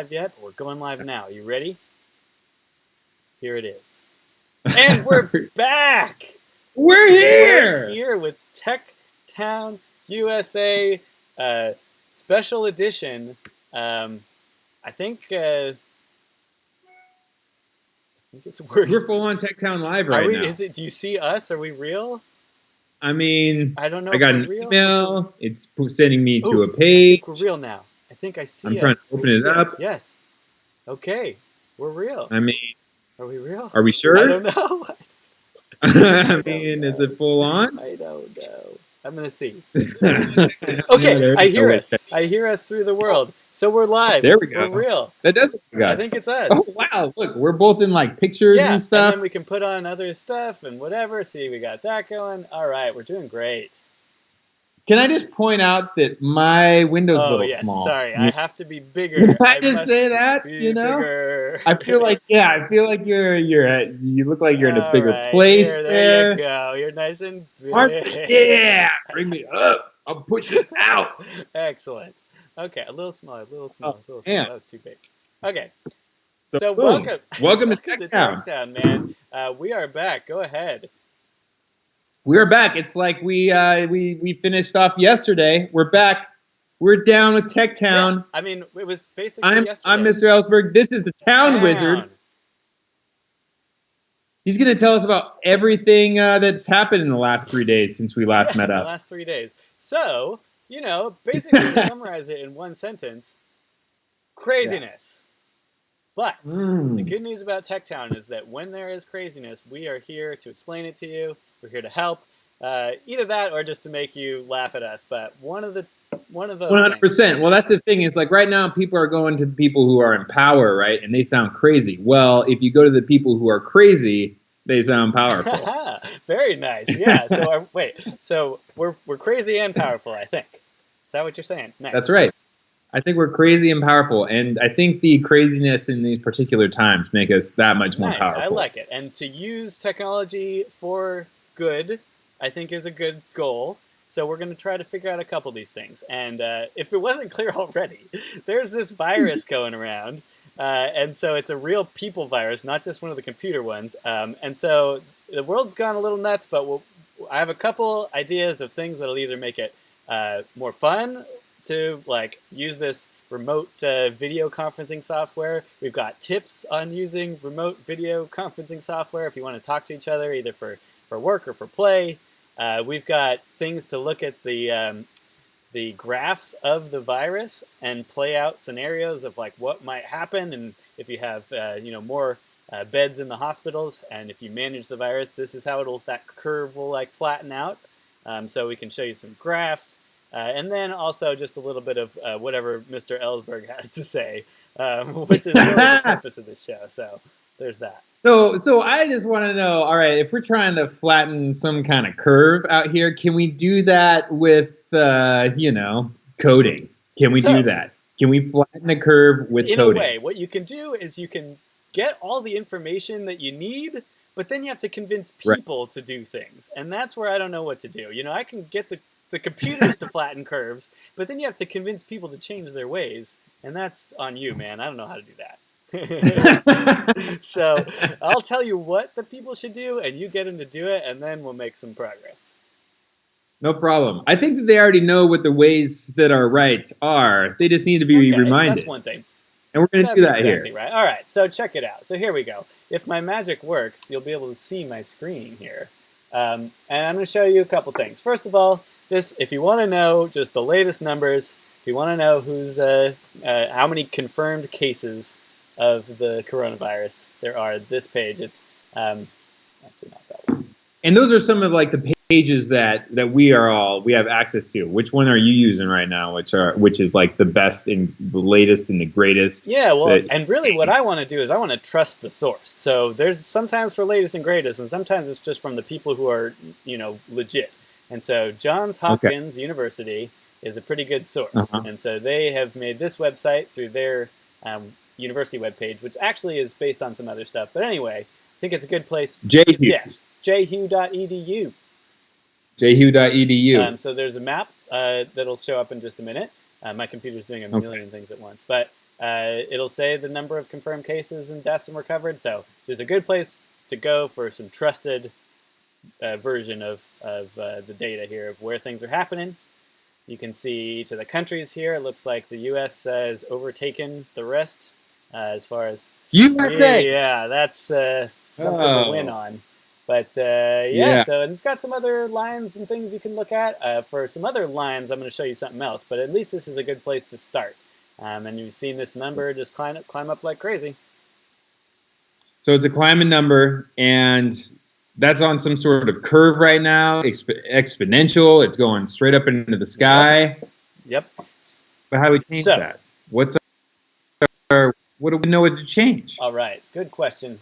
yet? We're going live now. You ready? Here it is. And we're back! We're here! We're here with Tech Town USA special edition. I think it's working. We're full on Tech Town Live right now. Do you see us? Are we real? I mean, I don't know. I got an email. It's sending me to a page. I think we're real now. I think I see I'm trying to open it up. Yes. Okay. We're real. I mean, are we real? Are we sure? I don't know. I mean, is it full on? I don't know. I'm going to see. Okay, I hear us. I hear us through the world. So we're live. There we go. We're real. That does look us. I think it's us. Oh, wow. Look, we're both in like pictures and stuff. And then we can put on other stuff and whatever. See, we got that going. All right, we're doing great. Can I just point out that my window's a little small? Sorry, I have to be bigger. Can I just say that? You know, bigger. I feel like you look like you're in a bigger place. There you go. You're nice and big. Yeah, bring me up. I'm pushing out. Excellent. Okay, a little small. Yeah. That was too big. Okay. So welcome to Tech Town. man. We are back. Go ahead. We're back. It's like we finished off yesterday. We're back. We're down with Tech Town. Yeah, I mean, it was basically yesterday. I'm Mr. Ellsberg. This is the Town Wizard. He's going to tell us about everything that's happened in the last 3 days since we last met up. The last 3 days. So, basically to summarize it in one sentence, craziness. Yeah. But the good news about Tech Town is that when there is craziness, we are here to explain it to you. We're here to help. Either that or just to make you laugh at us. But one of those 100%. Well, that's the thing is like right now people are going to the people who are in power, right? And they sound crazy. Well, if you go to the people who are crazy, they sound powerful. Very nice. Yeah. So we're crazy and powerful, I think. Is that what you're saying? Nice. That's right. I think we're crazy and powerful, and I think the craziness in these particular times make us that much more powerful. I like it. And to use technology for good, I think is a good goal. So we're going to try to figure out a couple of these things. And if it wasn't clear already, there's this virus going around. And so it's a real people virus, not just one of the computer ones. And so the world's gone a little nuts, but I have a couple ideas of things that'll either make it more fun to use this remote video conferencing software. We've got tips on using remote video conferencing software if you want to talk to each other, either for work or for play. We've got things to look at the graphs of the virus and play out scenarios of what might happen, and if you have more beds in the hospitals, and if you manage the virus, this is how that curve will flatten out. So we can show you some graphs. And then also just a little bit of whatever Mr. Ellsberg has to say, which is really the purpose of this show. So there's that. So I just want to know, all right, if we're trying to flatten some kind of curve out here, can we do that with, coding? Can we do that? Can we flatten a curve with coding? In a way, what you can do is you can get all the information that you need, but then you have to convince people to do things. And that's where I don't know what to do. I can get the computers to flatten curves, but then you have to convince people to change their ways, and that's on you, man. I don't know how to do that. So I'll tell you what the people should do, and you get them to do it, and then we'll make some progress. No problem. I think that they already know what the ways that are right are. They just need to be reminded. That's one thing. And we're going to do that here. Right. All right, so check it out. So here we go. If my magic works, you'll be able to see my screen here. And I'm going to show you a couple things. First of all, if you want to know just the latest numbers, if you want to know who's how many confirmed cases of the coronavirus there are, this page. It's actually not that one. And those are some of the pages that we have access to. Which one are you using right now? Which is the best and the latest and the greatest? Yeah, well, and really what I want to do is I want to trust the source. So there's sometimes for latest and greatest, and sometimes it's just from the people who are legit. And so Johns Hopkins University is a pretty good source. And so they have made this website through their university webpage, which actually is based on some other stuff. But anyway, I think it's a good place. JHU. Yes, jhu.edu. jhu.edu. So there's a map that'll show up in just a minute. My computer's doing a million things at once. But it'll say the number of confirmed cases and deaths and recovered. So there's a good place to go for some trusted version of the data here of where things are happening. You can see each of the countries here. It looks like the U.S. Has overtaken the rest as far as USA. Yeah, that's something to win on. But Yeah. so and it's got some other lines and things you can look at. For some other lines, I'm going to show you something else. But at least this is a good place to start. And you've seen this number just climb up like crazy. So it's a climbing number, and that's on some sort of curve right now, exponential. It's going straight up into the sky. Yep. But how do we change that? What do we know what to change? All right, good questions.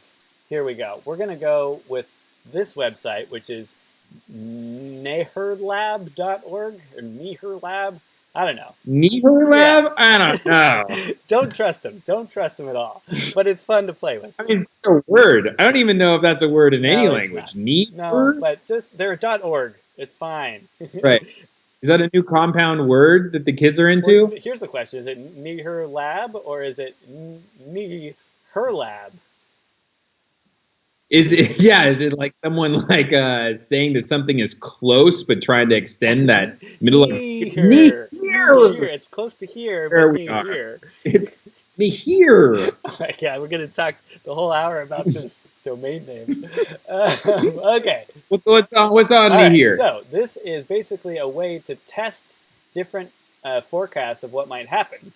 Here we go. We're going to go with this website, which is neherlab.org or neherlab. I don't know. Neherlab? Yeah. I don't know. Don't trust them. Don't trust them at all. But it's fun to play with. I mean, it's a word. I don't even know if that's a word in any language. No, but just they're .org. It's fine. Right. Is that a new compound word that the kids are into? Well, here's the question. Is it Neherlab or is it Neherlab? Is it like someone like saying that something is close but trying to extend that middle of it's here. It's close to here, there but we are. Here. It's me here. Oh my God, we're gonna talk the whole hour about this domain name. Okay. What's on me here? So this is basically a way to test different forecasts of what might happen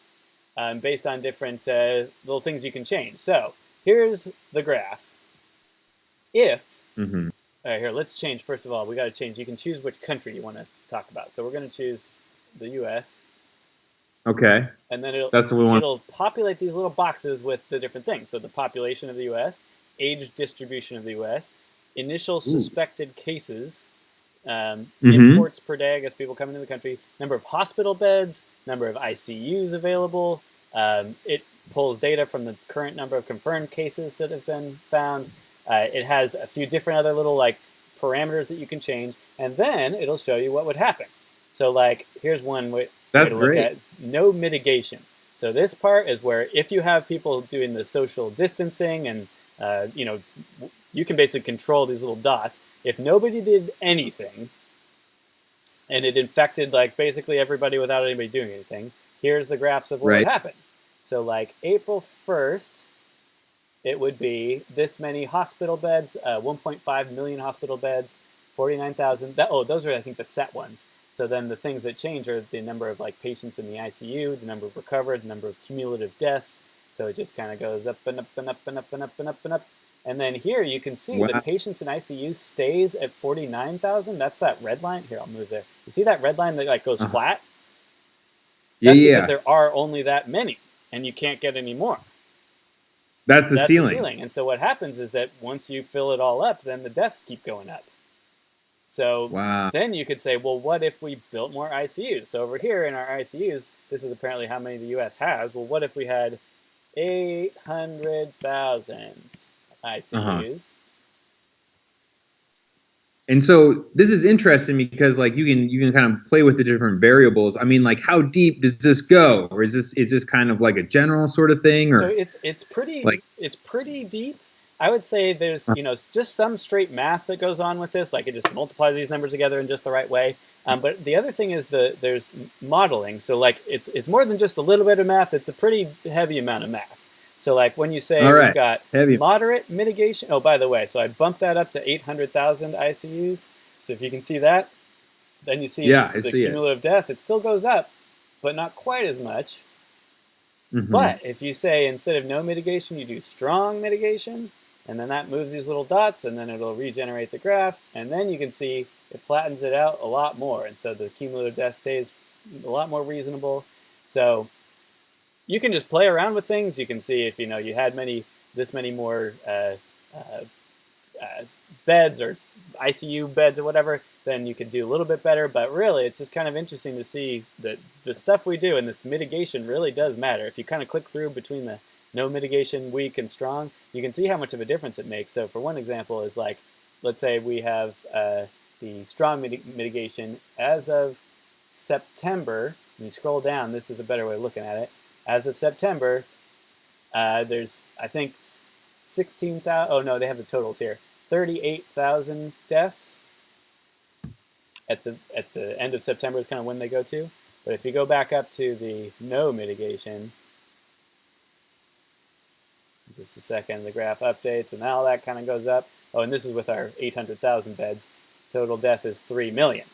based on different little things you can change. So here's the graph. If, all right, here, let's change. First of all, we got to change. You can choose which country you want to talk about. So we're going to choose the U.S. Okay. And then that's what we want. It'll populate these little boxes with the different things. So the population of the U.S., age distribution of the U.S., initial suspected cases, imports per day, I guess people coming into the country, number of hospital beds, number of ICUs available. It pulls data from the current number of confirmed cases that have been found. It has a few different other little parameters that you can change, and then it'll show you what would happen. So here's one way to look at no mitigation. So this part is where if you have people doing the social distancing and you can basically control these little dots. If nobody did anything and it infected basically everybody without anybody doing anything, here's the graphs of what would happen. So April 1st, it would be this many hospital beds, 1.5 million hospital beds, 49,000. Those are, I think, the set ones. So then the things that change are the number of patients in the ICU, the number of recovered, the number of cumulative deaths. So it just kind of goes up and up and up and up and up and up and up. And then here you can see the patients in ICU stays at 49,000. That's that red line. Here, I'll move there. You see that red line that goes flat? That's because there are only that many, and you can't get any more. That's the ceiling. And so what happens is that once you fill it all up, then the deaths keep going up. So then you could say, well, what if we built more ICUs? So over here in our ICUs, this is apparently how many the U.S. has. Well, what if we had 800,000 ICUs? And so this is interesting because you can kind of play with the different variables. I mean, how deep does this go, or is this kind of a general sort of thing? Or so it's pretty deep. I would say there's just some straight math that goes on with this, it just multiplies these numbers together in just the right way. But the other thing is there's modeling. So it's more than just a little bit of math. It's a pretty heavy amount of math. So when you say we've got moderate mitigation. Oh, by the way, so I bumped that up to 800,000 ICUs. So if you can see that, then you see the cumulative death. It still goes up, but not quite as much. But if you say instead of no mitigation, you do strong mitigation, and then that moves these little dots, and then it'll regenerate the graph, and then you can see it flattens it out a lot more. And so the cumulative death stays a lot more reasonable. So you can just play around with things. You can see if you had this many more beds or ICU beds or whatever, then you could do a little bit better. But really, it's just kind of interesting to see that the stuff we do and this mitigation really does matter. If you kind of click through between the no mitigation, weak, and strong, you can see how much of a difference it makes. So for one example is let's say we have the strong mitigation as of September. And you scroll down, this is a better way of looking at it. as of September, there's, I think, 16,000. Oh no, they have the totals here. 38,000 deaths at the end of September is kind of when they go to. But if you go back up to the no mitigation, just a second, the graph updates, and all that kind of goes up. Oh, and this is with our 800,000 beds. Total death is 3 million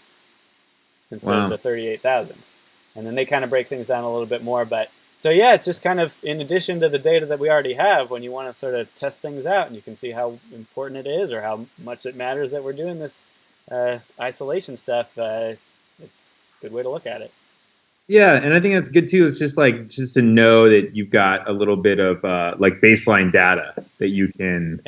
instead of the 38,000. And then they kind of break things down a little bit more. But so yeah, it's just kind of in addition to the data that we already have, when you want to sort of test things out, and you can see how important it is or how much it matters that we're doing this isolation stuff. It's a good way to look at it. Yeah, and I think that's good too. It's just to know that you've got a little bit of like baseline data that you can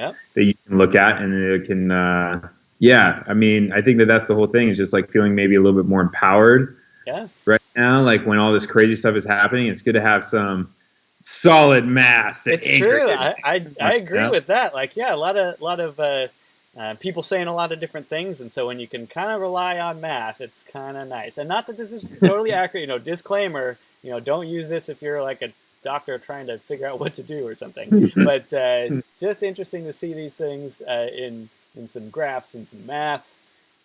look at, and it can. Yeah, I mean, I think that's the whole thing. Is just like feeling maybe a little bit more empowered. Yeah. Right now, like when all this crazy stuff is happening, it's good to have some solid math. It's true. I agree with that. Like, yeah, a lot of people saying a lot of different things, and so when you can kind of rely on math, it's kind of nice. And not that this is totally accurate. Disclaimer. Don't use this if you're like a doctor trying to figure out what to do or something. But just interesting to see these things in some graphs and some math.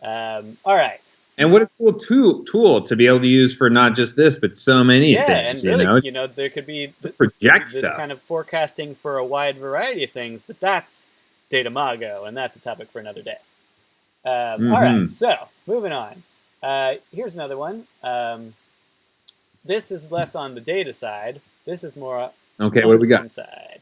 All right. And what a cool tool to be able to use for not just this, but so many things. And really, there could be this kind of forecasting for a wide variety of things, but that's Datamago, and that's a topic for another day. All right, so moving on. Here's another one. This is less on the data side. This is more on what do we got? Side.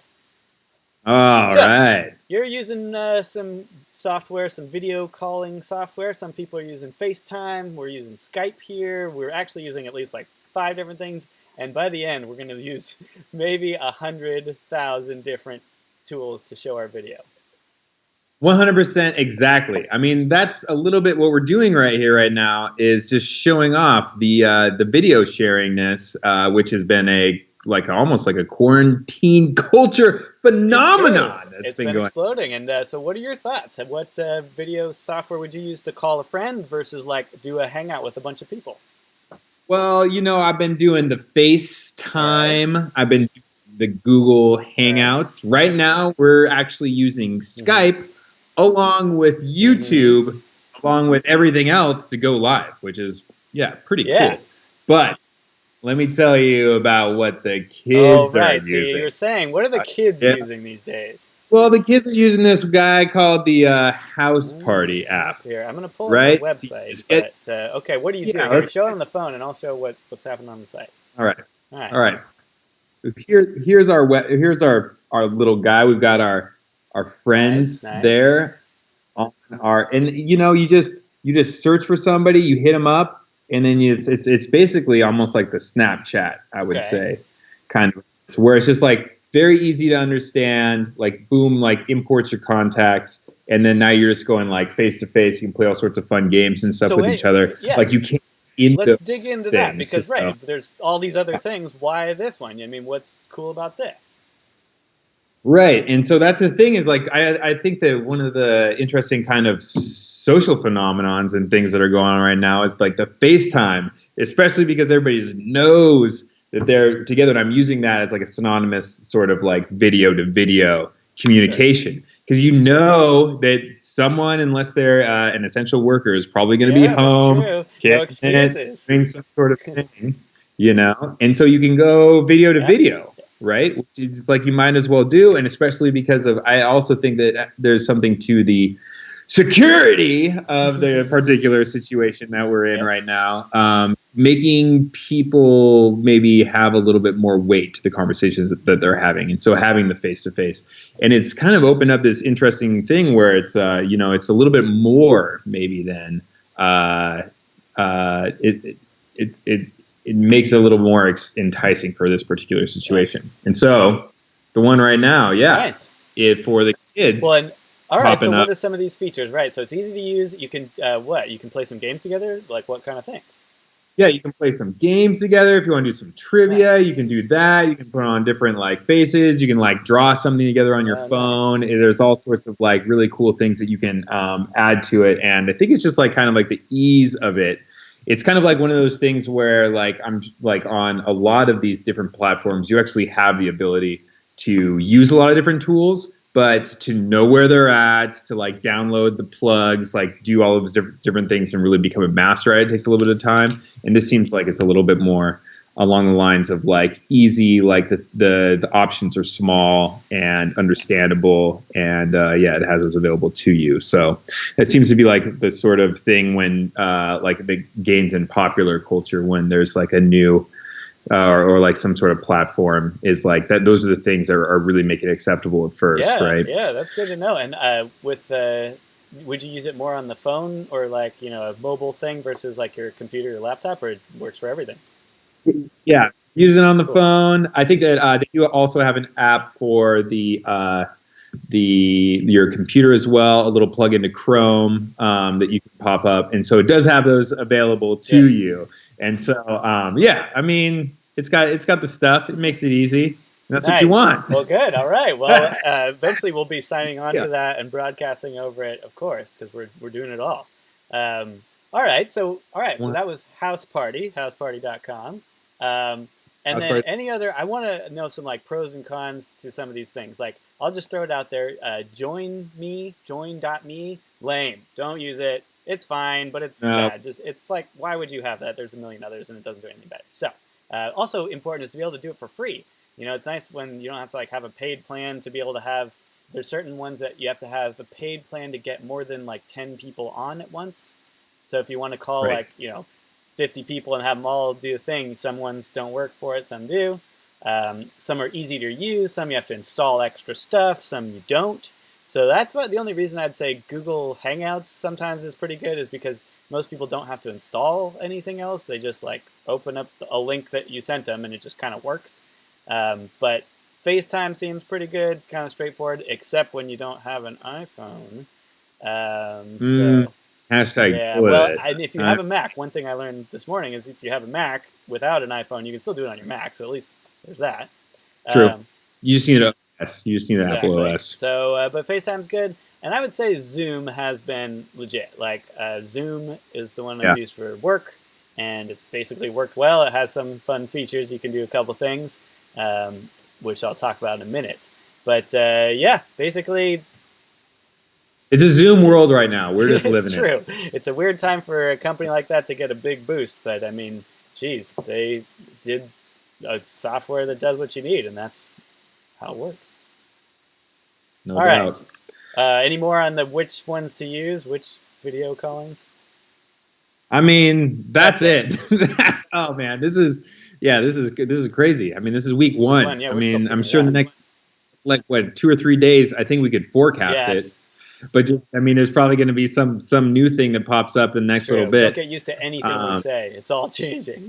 All right. You're using some software, some video calling software. Some people are using FaceTime. We're using Skype here. We're actually using at least like 5 different things. And by the end, we're going to use maybe 100,000 different tools to show our video. 100% exactly. I mean, that's a little bit what we're doing right here, right now, is just showing off the video sharingness, which has been almost like a quarantine culture phenomenon that's been exploding. And so what are your thoughts? What video software would you use to call a friend versus like do a hangout with a bunch of people? Well, I've been doing the FaceTime. Right. I've been doing the Google Hangouts. Right now, we're actually using Skype along with YouTube, along with everything else to go live, which is, pretty cool. But let me tell you about what the kids are using. So you're saying, what are the kids using these days? Well, the kids are using this guy called the House Party app. Here, I'm going to pull up the website. But, okay, what are you doing? Here, show it on the phone, and I'll show what's happening on the site. All right. So here's our little guy. We've got our friends there on you just search for somebody, you hit them up, and then it's basically almost like the Snapchat, I would say, kind of, where it's just like very easy to understand, like boom, like imports your contacts, and then now you're just going like face to face. You can play all sorts of fun games and stuff with each other. Yes. Like you can't. Let's dig into that because there's all these other things. Why this one? I mean, what's cool about this? Right, and so that's the thing is like I think that one of the interesting kind of social phenomenons and things that are going on right now is like the FaceTime, especially because everybody knows that they're together, and I'm using that as like a synonymous sort of like video to video communication, because that someone, unless they're an essential worker, is probably going to be home, no excuses, doing some sort of thing, and so you can go video to video, right? Which is like you might as well do, and especially because I also think that there's something to the security of the particular situation that we're in right now, making people maybe have a little bit more weight to the conversations that they're having. And so having the face-to-face, and it's kind of opened up this interesting thing where it's, it's a little bit more maybe than it makes it a little more enticing for this particular situation. And so the one right now, for the kids. Well, all right, so what are some of these features? Right, so it's easy to use. You can you can play some games together. Like what kind of things? Yeah, you can play some games together. If you want to do some trivia, you can do that. You can put on different like faces. You can like draw something together on your phone. Nice. There's all sorts of like really cool things that you can add to it. And I think it's just like kind of like the ease of it it's kind of like one of those things where like I'm like on a lot of these different platforms, you actually have the ability to use a lot of different tools, but to know where they're at, to like download the plugs, like do all of those different things and really become a master at it takes a little bit of time. And this seems like it's a little bit more along the lines of like easy, like the options are small and understandable, and yeah, it has those available to you. So it seems to be like the sort of thing when like the gains in popular culture when there's like a new or like some sort of platform is like that. Those are the things that are really making it acceptable at first, right? Yeah, that's good to know. And would you use it more on the phone or like a mobile thing versus like your computer or laptop, or it works for everything? Yeah, use it on the Cool. phone. I think that they do also have an app for the your computer as well. A little plug into Chrome that you can pop up, and so it does have those available to Good. you. And so yeah, I mean, it's got the stuff. It makes it easy. That's what you Nice. want. Well, good. All right. Well, eventually we'll be signing on Yeah. to that and broadcasting over it, of course, because we're doing it all. All right. So that was House Party, houseparty.com. And That's then part. any other, I want to know some like pros and cons to some of these things. Like I'll just throw it out there. Join.me, lame. Don't use it. It's fine, but it's No. bad. It's like, why would you have that? There's a million others and it doesn't do anything better. So also important is to be able to do it for free. It's nice when you don't have to like have a paid plan to be able to have. There's certain ones that you have to have a paid plan to get more than like 10 people on at once. So if you want to call Right. like 50 people and have them all do a thing, some ones don't work for it, some do. Some are easy to use, some you have to install extra stuff, some you don't. So that's the only reason I'd say Google Hangouts sometimes is pretty good, is because most people don't have to install anything else. They just like open up a link that you sent them and it just kind of works. But FaceTime seems pretty good. It's kind of straightforward, except when you don't have an iPhone. So Hashtag yeah, well, bullet. if you have a Mac, one thing I learned this morning is if you have a Mac without an iPhone, you can still do it on your Mac. So at least there's that. True. Um, You just need OS. You just need an Apple exactly. OS. So, but FaceTime's good, and I would say Zoom has been legit. Like Zoom is the one I've Yeah. used for work, and it's basically worked well. It has some fun features. You can do a couple things, which I'll talk about in a minute. But yeah, basically, It's a Zoom world right now. We're just living it's true. it. It's a weird time for a company like that to get a big boost, but I mean, geez, they did a software that does what you need, and that's how it works. No All right. doubt. Any more on the which ones to use, which video callings? I mean, that's it. That's oh man, this is crazy. I mean, this is week one. Yeah, I we're still mean, I'm figuring sure it in the out. next like what 2 or 3 days, I think we could forecast it. Yes, But just I mean, there's probably going to be some new thing that pops up in the it's next little true. Don't bit. get used to anything we say. It's all changing.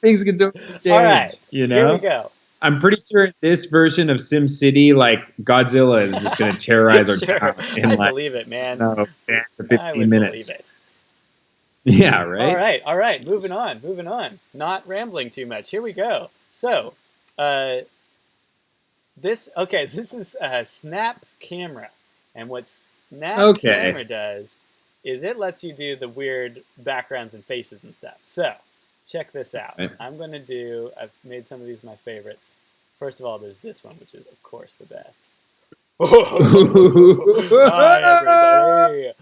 Things can totally All right, change, you here we know? go. I'm pretty sure this version of SimCity, like Godzilla, is just going to terrorize our Sure, town in I like believe it, man. no 10 to I 15 would believe minutes. it. Yeah, right. All right. Jeez. Moving on. Not rambling too much. Here we go. So, this is a Snap Camera, and what Snap Camera does is it lets you do the weird backgrounds and faces and stuff. So, check this out. Right. I've made some of these my favorites. First of all, there's this one, which is of course the best. Hi everybody.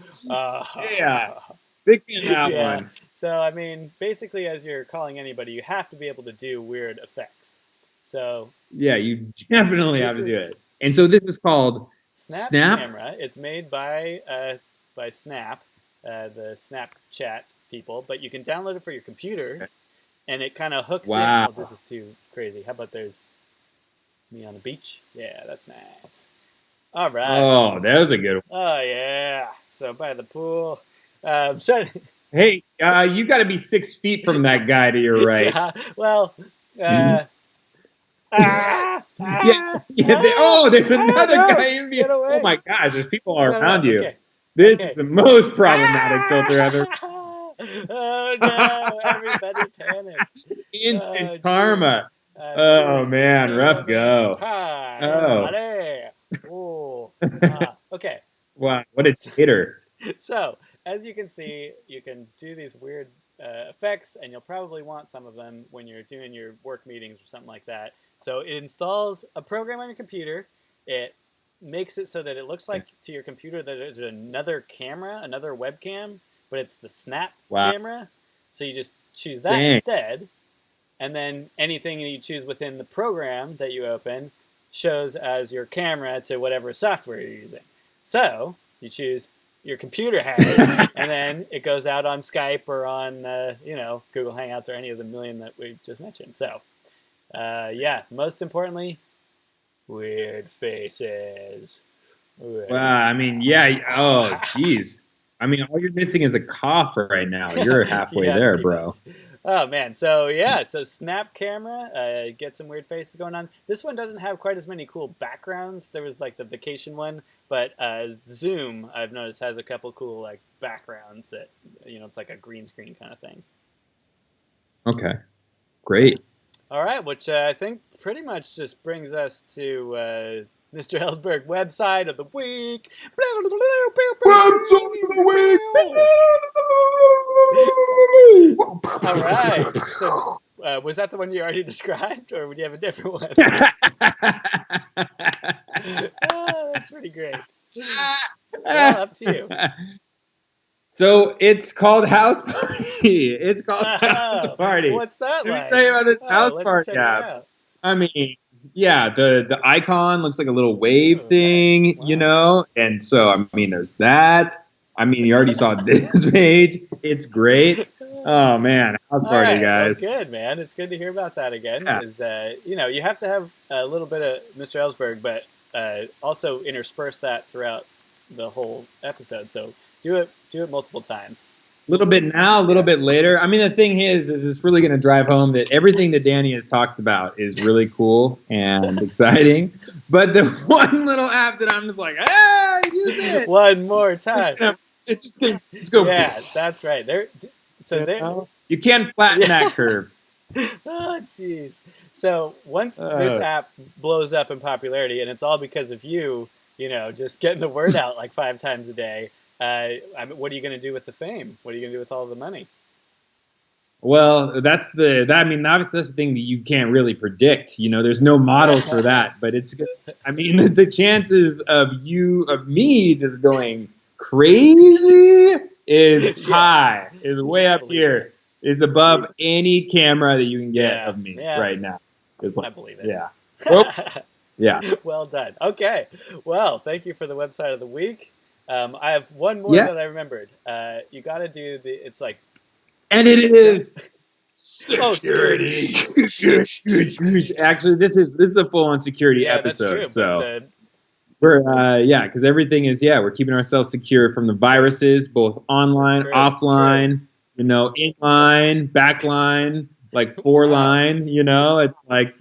Yeah, big fan of that Yeah. one. So I mean, basically, as you're calling anybody, you have to be able to do weird effects. So Yeah, you definitely have this to do is it. And so this is called Snap Snap. Camera. It's made by Snap, the Snapchat people, but you can download it for your computer, and it kind of hooks in. Wow. Oh, this is too crazy. How about there's me on the beach? Yeah, that's nice. All right. Oh, that was a good one. Oh yeah. So by the pool. So Hey, you got to be 6 feet from that guy to your right. yeah. Well. Yeah, there's another guy in Get away. Oh my gosh, there's people all around you. Okay. This is the most problematic filter ever. Oh no! Everybody panicked. Instant karma. Oh man, rough go. Hi, Oh. everybody. Ooh. Okay. Wow, what a tater. So as you can see, you can do these weird effects, and you'll probably want some of them when you're doing your work meetings or something like that. So it installs a program on your computer. It makes it so that it looks like to your computer that there's another camera, another webcam, but it's the Snap camera. So you just choose that instead. And then anything you choose within the program that you open shows as your camera to whatever software you're using. So you choose your computer has, and then it goes out on Skype or on Google Hangouts or any of the million that we just mentioned. So yeah, most importantly, weird faces. Wow, I mean, yeah. Oh, geez. I mean, all you're missing is a cough right now. You're halfway there, bro. Much. Oh man, so yeah, so Snap camera, get some weird faces going on. This one doesn't have quite as many cool backgrounds. There was like the vacation one, but Zoom, I've noticed, has a couple cool like backgrounds that it's like a green screen kind of thing. Okay, great. All right, which I think pretty much just brings us to Mr. Ellsberg website of the week. Website of the week. All right. So, was that the one you already described, or would you have a different one? Oh, that's pretty great. Well, up to you. So it's called House Party. It's called House Party. What's that like? Let me tell you about this House Party app. I mean, yeah, the icon looks like a little wave thing, nice. Wow. and so I mean, there's that. I mean, you already saw this page. It's great. Oh man, House Party, guys. Well, good, man. It's good to hear about that again. Because you have to have a little bit of Mr. Ellsberg, but also intersperse that throughout the whole episode. So do it multiple times. A little bit now, a little bit later. I mean, the thing is it's really going to drive home that everything that Danny has talked about is really cool and exciting. But the one little app that I'm just like, use it one more time. It's just going to go. Yeah, that's right. You can't flatten that curve. Oh, jeez. So once this app blows up in popularity, and it's all because of you, just getting the word out like 5 times a day. What are you going to do with the fame? What are you going to do with all the money? Well, that's the thing that you can't really predict. There's no models for that. But the chances of me just going crazy is high, is way up here, is above any camera that you can get of me right now. I believe it. Yeah. Well, yeah. Well done. Okay. Well, thank you for the website of the week. I have one more that I remembered. You got to do it's like, and it is security. Actually, this is a full-on security episode. That's true, so we're because everything is we're keeping ourselves secure from the viruses, both online, offline, inline, backline, like 4-line. It's like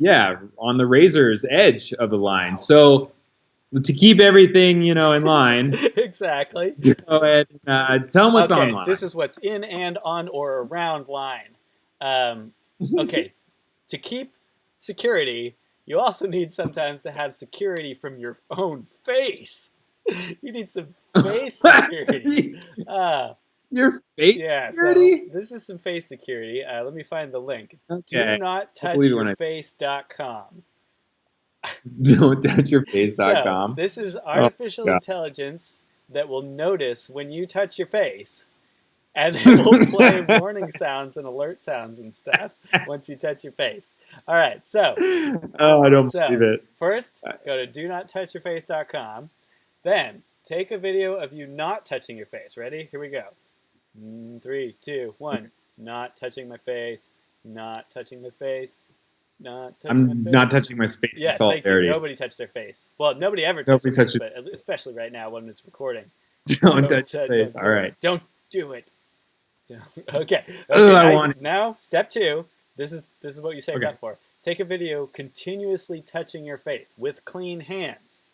on the razor's edge of the line. Wow. So to keep everything, in line. Exactly. Go ahead and tell them what's online. This is what's in and on or around line. Okay. To keep security, you also need sometimes to have security from your own face. You need some face security. Your face security? So this is some face security. Let me find the link. Okay. Do not touch your face.com. Don't touch your face.com. So, this is artificial intelligence that will notice when you touch your face, and it will play warning sounds and alert sounds and stuff once you touch your face. All right, so I don't believe it. First, go to donouttouchyourface.com. Then take a video of you not touching your face. Ready? Here we go. 3, 2, 1. Not touching my face. Not touching my face. I'm not touching my face in solidarity. Nobody touched their face. Well, nobody ever touched their face, but especially right now when it's recording. Don't touch your face. All right. Don't do it. So, okay. Now, step 2. This is what you saved up for. Take a video continuously touching your face with clean hands.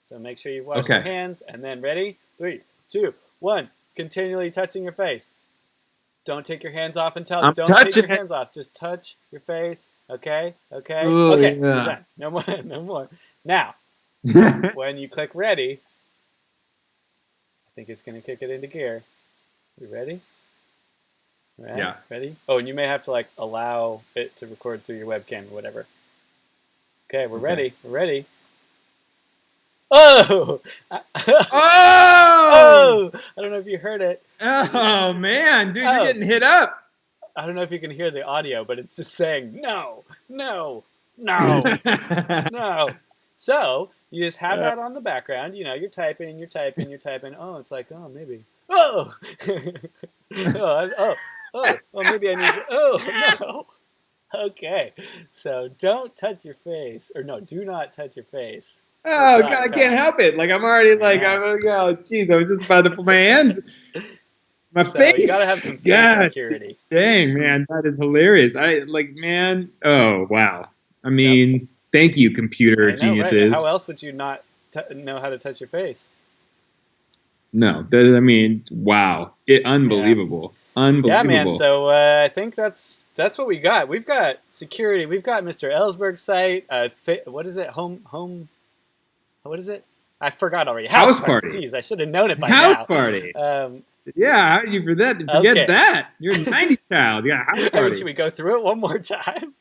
So make sure you've washed your hands, and then ready? 3, 2, 1. Continually touching your face. Don't take your hands off until don't take your hands off. Just touch your face. Okay. Ooh, okay. Yeah. We're done. No more. Now, when you click ready, I think it's going to kick it into gear. You ready? All right, Yeah. ready? Oh, and you may have to like allow it to record through your webcam or whatever. Okay, we're Okay. ready. We're ready. Oh! Oh! Oh! I don't know if you heard it. Oh man, dude, you're Oh, getting hit up. I don't know if you can hear the audio, but it's just saying no, no, no, no. So you just have that on the background. You know, you're typing, you're typing, you're typing. Oh, it's like, oh, maybe. Oh, oh, maybe I need to. Oh, no. Okay. So don't touch your face, or no, do not touch your face. Oh God, I can't .com. help it. Like I'm already I like know. I'm like, oh jeez, I was just about to put my hand, my So you got to face. have some face Gosh, security. dang man, that is hilarious. I like man. Oh wow. I Yep. mean, thank you, computer I know, right? How geniuses. else would you not know how to touch your face? No, that, I mean, wow, Yeah. unbelievable, Yeah, man. unbelievable. So I think that's what we got. We've got security. We've got Mr. Ellsberg site. What is it? Home. What is it? I forgot already. House House party. party, Jeez, I should have known it by house now. party. Um, Yeah, how did you forget okay. that? You're a '90s child. Yeah, house I mean, party. should we go through it one more time?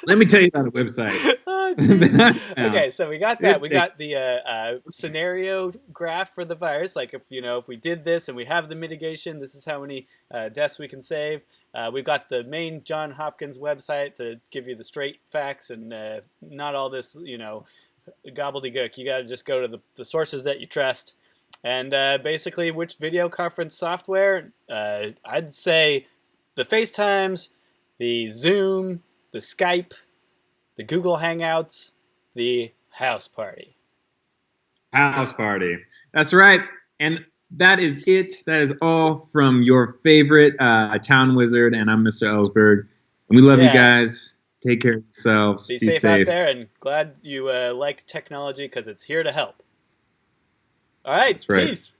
Let me tell you about a website. Oh, jeez. Now, Okay, so we got that. it's We a got the scenario graph for the virus. Like if we did this and we have the mitigation, this is how many deaths we can save. We've got the main John Hopkins website to give you the straight facts and not all this, gobbledygook. You got to just go to the sources that you trust. And basically, which video conference software? I'd say the FaceTimes, the Zoom, the Skype, the Google Hangouts, the House Party. house party. That's right. And that is it. That is all from your favorite town wizard. And I'm Mr. Ellsberg. And we love you Yeah. guys. Take care of yourselves. Be Be safe out safe. there, and glad you like technology because it's here to help. All right. That's right. Peace.